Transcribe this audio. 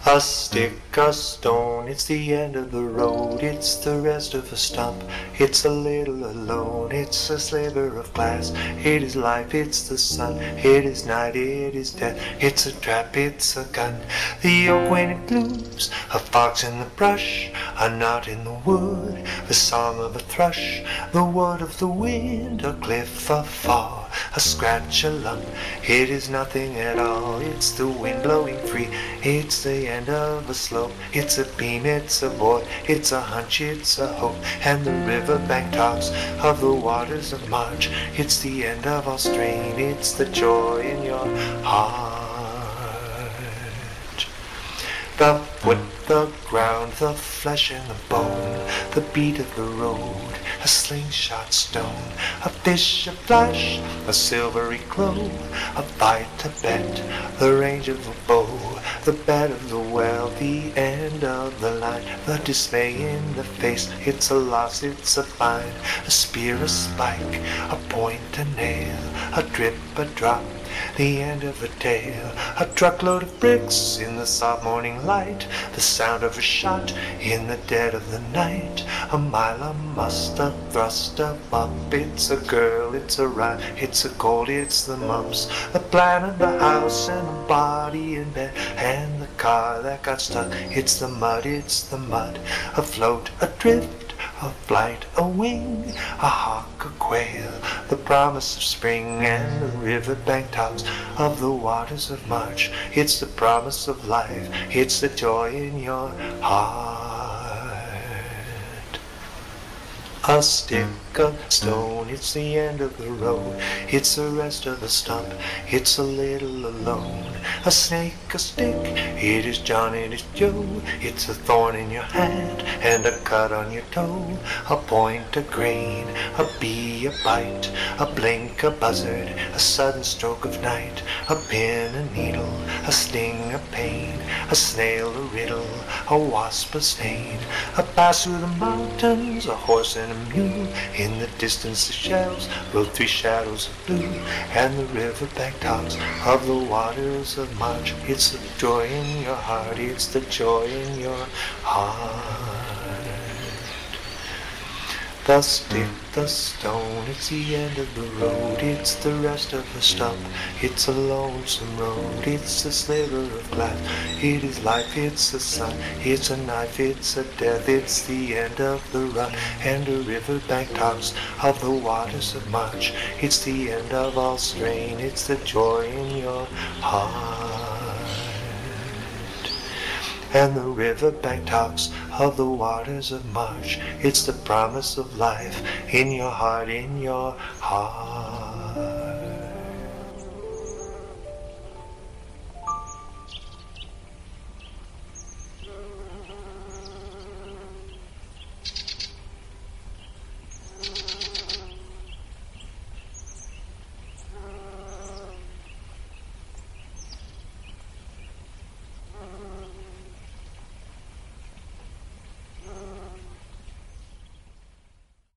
A stick, a stone, it's the end of the road, it's the rest of a stump, it's a little alone, it's a sliver of glass, it is life, it's the sun, it is night, it is death, it's a trap, it's a gun. The oak when it blooms, a fox in the brush, a knot in the wood, the song of a thrush, the word of the wind, a cliff, a fall, a scratch, a lump, it is nothing at all, it's the wind blowing free, it's the end of a slope, it's a beam, it's a void, it's a hunch, it's a hope, and the riverbank talks of the waters of March, it's the end of all strain, it's the joy in your heart. The foot, the ground, the flesh and the bone, the beat of the road, a slingshot stone, a fish, a flash, a silvery glow, a fight, a bet, the range of a bow, the bed of the well, the end of the line, the dismay in the face, it's a loss, it's a find, a spear, a spike, a point, a nail, a drip, a drop, the end of a tale, a truckload of bricks in the soft morning light, the sound of a shot in the dead of the night, a mile, a must, a thrust, a bump, it's a girl, it's a ride, it's a cold, it's the mumps, the plan of the house and the body in bed, and the car that got stuck, it's the mud, afloat, adrift, a flight, a wing, a hawk, a quail, the promise of spring, and the riverbank talks of the waters of March, it's the promise of life, it's the joy in your heart. A stick, a stone, it's the end of the road, it's the rest of the stump, it's a little alone. A snake, a stick, it is John, it is Joe, it's a thorn in your hand and a cut on your toe, a point, a grain, a bee, a bite, a blink, a buzzard, a sudden stroke of night, a pin, a needle, a sting, a pain, a snail, a riddle, a wasp, a stain, a pass through the mountains, a horse and a mule, in the distance the shells rode three shadows of blue, and the riverbank talks of the waters of March, it's the joy in your heart, it's the joy in your heart. The stick, the stone, it's the end of the road, it's the rest of the stump, it's a lonesome road, it's a sliver of glass, it is life, it's the sun, it's a knife, it's a death, it's the end of the run, and a riverbank talks of the waters of March, it's the end of all strain, it's the joy in your heart. And the riverbank talks of the waters of March, it's the promise of life in your heart, in your heart.